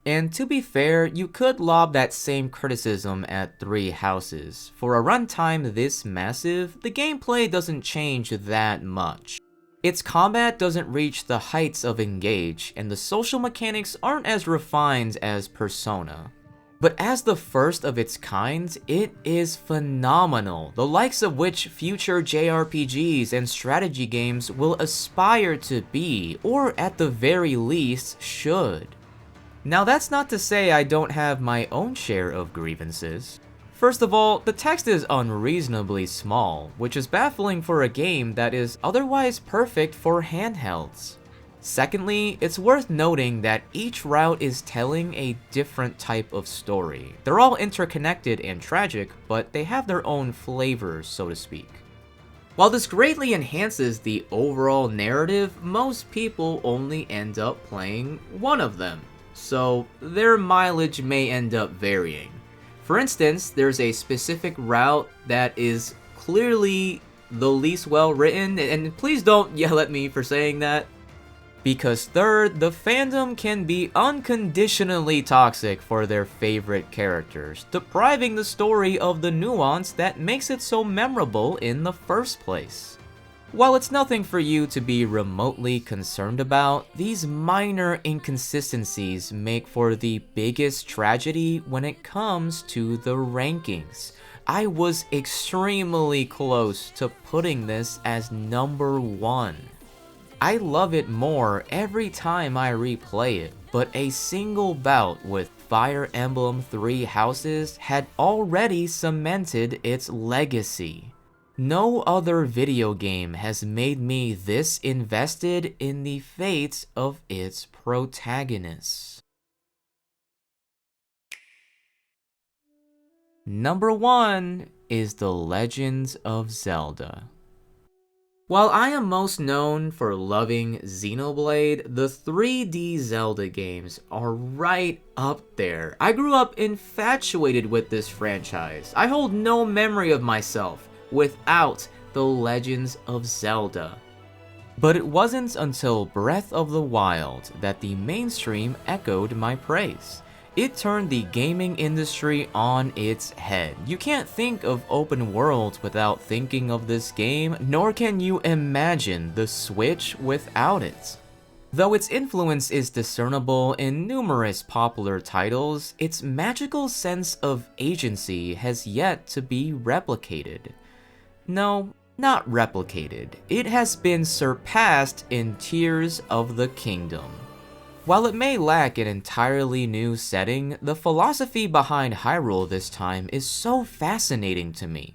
And to be fair, you could lob that same criticism at Three Houses. For a runtime this massive, the gameplay doesn't change that much. Its combat doesn't reach the heights of Engage, and the social mechanics aren't as refined as Persona. But as the first of its kind, it is phenomenal, the likes of which future JRPGs and strategy games will aspire to be, or at the very least, should. Now that's not to say I don't have my own share of grievances. First of all, the text is unreasonably small, which is baffling for a game that is otherwise perfect for handhelds. Secondly, it's worth noting that each route is telling a different type of story. They're all interconnected and tragic, but they have their own flavors, so to speak. While this greatly enhances the overall narrative, most people only end up playing one of them. So their mileage may end up varying. For instance, there's a specific route that is clearly the least well written, and please don't yell at me for saying that. Because third, the fandom can be unconditionally toxic for their favorite characters, depriving the story of the nuance that makes it so memorable in the first place. While it's nothing for you to be remotely concerned about, these minor inconsistencies make for the biggest tragedy when it comes to the rankings. I was extremely close to putting this as number 1. I love it more every time I replay it, but a single bout with Fire Emblem Three Houses had already cemented its legacy. No other video game has made me this invested in the fate of its protagonists. Number 1 is The Legend of Zelda. While I am most known for loving Xenoblade, the 3D Zelda games are right up there. I grew up infatuated with this franchise. I hold no memory of myself without The Legends of Zelda. But it wasn't until Breath of the Wild that the mainstream echoed my praise. It turned the gaming industry on its head. You can't think of open worlds without thinking of this game, nor can you imagine the Switch without it. Though its influence is discernible in numerous popular titles, its magical sense of agency has yet to be replicated. No, not replicated. It has been surpassed in Tears of the Kingdom. While it may lack an entirely new setting, the philosophy behind Hyrule this time is so fascinating to me.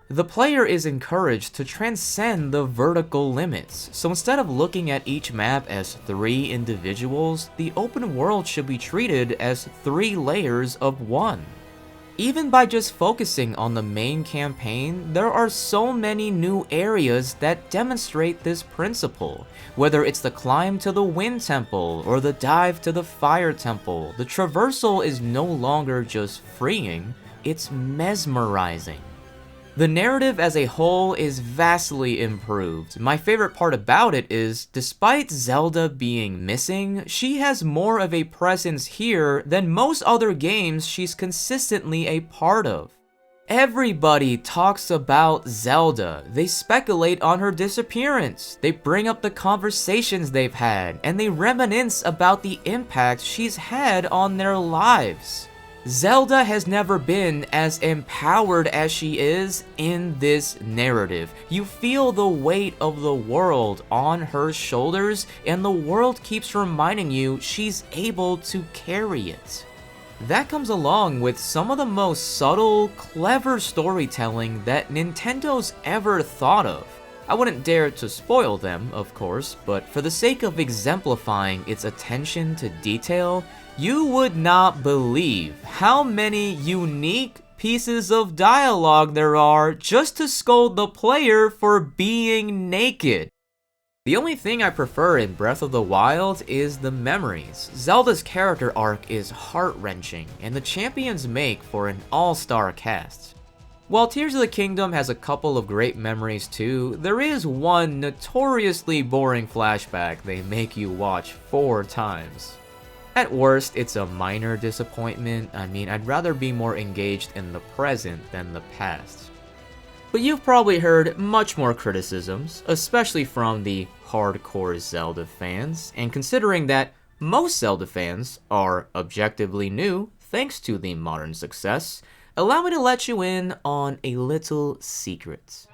The player is encouraged to transcend the vertical limits, so instead of looking at each map as 3 individuals, the open world should be treated as 3 layers of one. Even by just focusing on the main campaign, there are so many new areas that demonstrate this principle. Whether it's the climb to the Wind Temple or the dive to the Fire Temple, the traversal is no longer just freeing, it's mesmerizing. The narrative as a whole is vastly improved. My favorite part about it is, despite Zelda being missing, she has more of a presence here than most other games she's consistently a part of. Everybody talks about Zelda. They speculate on her disappearance. They bring up the conversations they've had, and they reminisce about the impact she's had on their lives. Zelda has never been as empowered as she is in this narrative. You feel the weight of the world on her shoulders, and the world keeps reminding you she's able to carry it. That comes along with some of the most subtle, clever storytelling that Nintendo's ever thought of. I wouldn't dare to spoil them, of course, but for the sake of exemplifying its attention to detail, you would not believe how many unique pieces of dialogue there are just to scold the player for being naked. The only thing I prefer in Breath of the Wild is the memories. Zelda's character arc is heart-wrenching, and the champions make for an all-star cast. While Tears of the Kingdom has a couple of great memories too, there is one notoriously boring flashback they make you watch 4 times. At worst, it's a minor disappointment. I mean, I'd rather be more engaged in the present than the past. But you've probably heard much more criticisms, especially from the hardcore Zelda fans, and considering that most Zelda fans are objectively new thanks to the modern success, allow me to let you in on a little secret.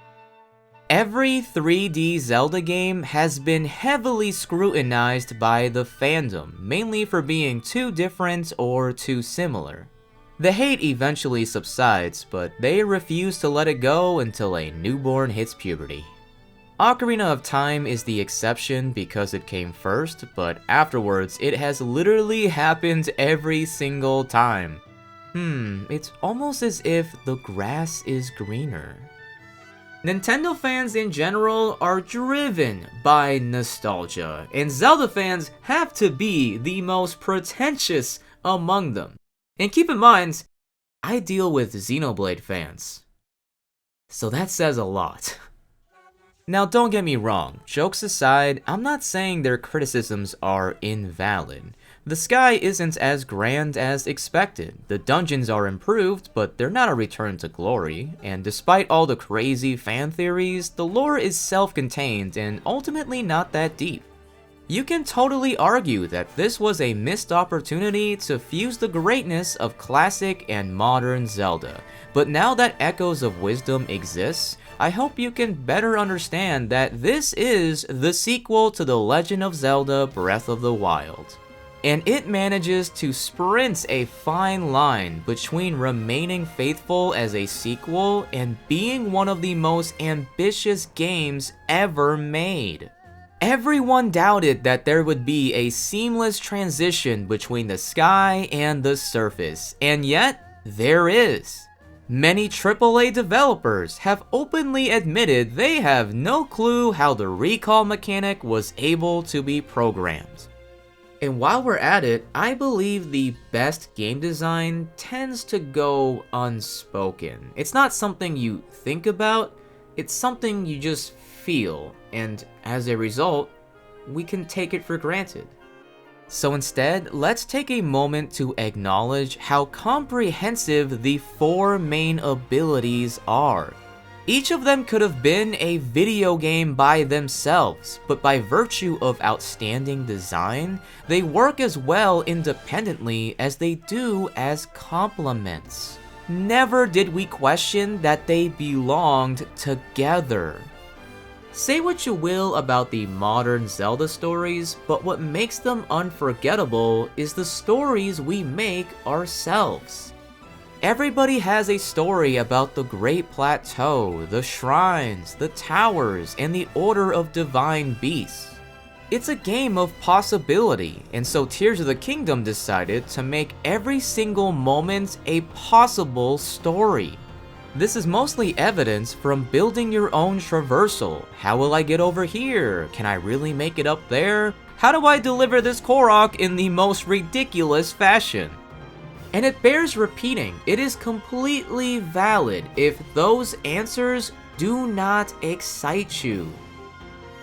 Every 3D Zelda game has been heavily scrutinized by the fandom, mainly for being too different or too similar. The hate eventually subsides, but they refuse to let it go until a newborn hits puberty. Ocarina of Time is the exception because it came first, but afterwards it has literally happened every single time. It's almost as if the grass is greener. Nintendo fans in general are driven by nostalgia, and Zelda fans have to be the most pretentious among them. And keep in mind, I deal with Xenoblade fans, so that says a lot. Now don't get me wrong, jokes aside, I'm not saying their criticisms are invalid. The sky isn't as grand as expected, the dungeons are improved, but they're not a return to glory, and despite all the crazy fan theories, the lore is self-contained and ultimately not that deep. You can totally argue that this was a missed opportunity to fuse the greatness of classic and modern Zelda, but now that Echoes of Wisdom exists, I hope you can better understand that this is the sequel to The Legend of Zelda Breath of the Wild. And it manages to sprint a fine line between remaining faithful as a sequel and being one of the most ambitious games ever made. Everyone doubted that there would be a seamless transition between the sky and the surface, and yet, there is. Many AAA developers have openly admitted they have no clue how the recall mechanic was able to be programmed. And while we're at it, I believe the best game design tends to go unspoken. It's not something you think about, it's something you just feel, and as a result, we can take it for granted. So instead, let's take a moment to acknowledge how comprehensive the 4 main abilities are. Each of them could have been a video game by themselves, but by virtue of outstanding design, they work as well independently as they do as complements. Never did we question that they belonged together. Say what you will about the modern Zelda stories, but what makes them unforgettable is the stories we make ourselves. Everybody has a story about the Great Plateau, the shrines, the towers, and the Order of Divine Beasts. It's a game of possibility, and so Tears of the Kingdom decided to make every single moment a possible story. This is mostly evidence from building your own traversal. How will I get over here? Can I really make it up there? How do I deliver this Korok in the most ridiculous fashion? And it bears repeating, it is completely valid if those answers do not excite you.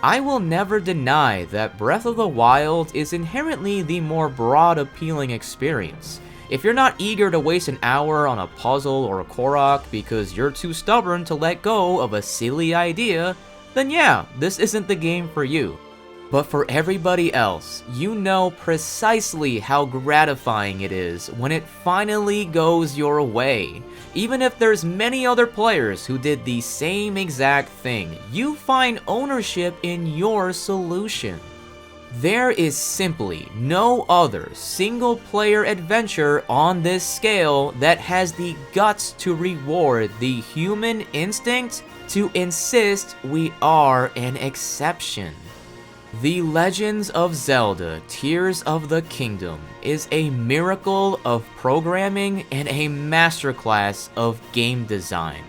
I will never deny that Breath of the Wild is inherently the more broad appealing experience. If you're not eager to waste an hour on a puzzle or a Korok because you're too stubborn to let go of a silly idea, then yeah, this isn't the game for you. But for everybody else, you know precisely how gratifying it is when it finally goes your way. Even if there's many other players who did the same exact thing, you find ownership in your solution. There is simply no other single-player adventure on this scale that has the guts to reward the human instinct to insist we are an exception. The Legends of Zelda Tears of the Kingdom is a miracle of programming and a masterclass of game design.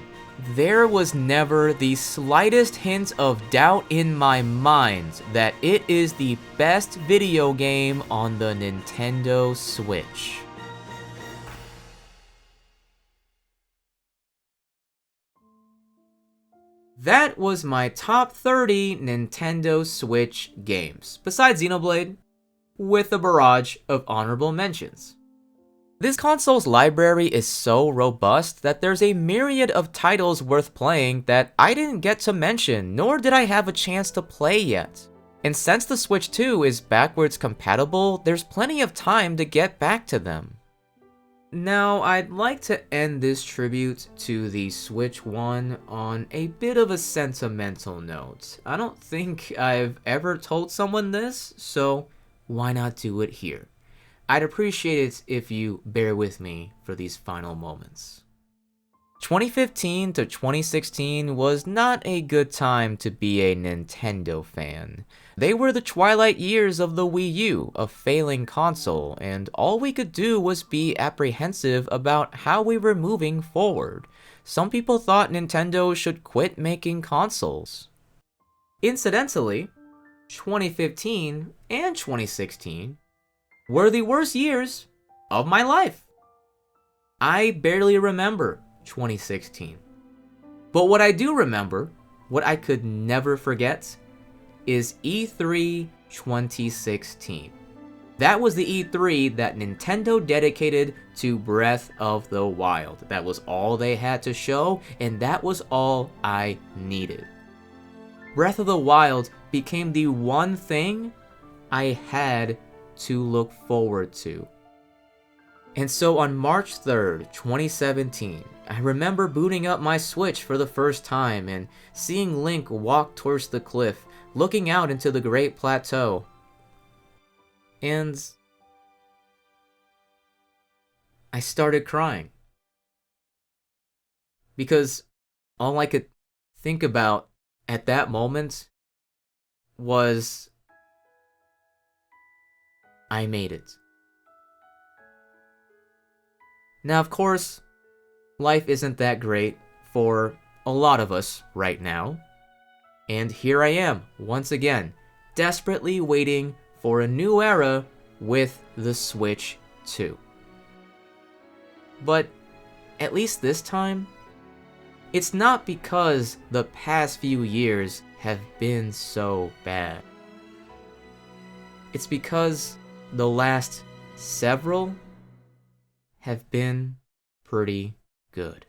There was never the slightest hint of doubt in my mind that it is the best video game on the Nintendo Switch. That was my top 30 Nintendo Switch games, besides Xenoblade, with a barrage of honorable mentions. This console's library is so robust that there's a myriad of titles worth playing that I didn't get to mention, nor did I have a chance to play yet. And since the Switch 2 is backwards compatible, there's plenty of time to get back to them. Now, I'd like to end this tribute to the Switch 1 on a bit of a sentimental note. I don't think I've ever told someone this, so why not do it here? I'd appreciate it if you bear with me for these final moments. 2015 to 2016 was not a good time to be a Nintendo fan. They were the twilight years of the Wii U, a failing console, and all we could do was be apprehensive about how we were moving forward. Some people thought Nintendo should quit making consoles. Incidentally, 2015 and 2016 were the worst years of my life. I barely remember 2016. But what I do remember, what I could never forget, is E3 2016. That was the E3 that Nintendo dedicated to Breath of the Wild. That was all they had to show, and that was all I needed. Breath of the Wild became the one thing I had to look forward to. And so on March 3rd, 2017, I remember booting up my Switch for the first time and seeing Link walk towards the cliff, looking out into the Great Plateau. And I started crying. Because all I could think about at that moment was, I made it. Now, of course, life isn't that great for a lot of us right now. And here I am, once again, desperately waiting for a new era with the Switch 2. But at least this time, it's not because the past few years have been so bad. It's because the last several have been pretty good.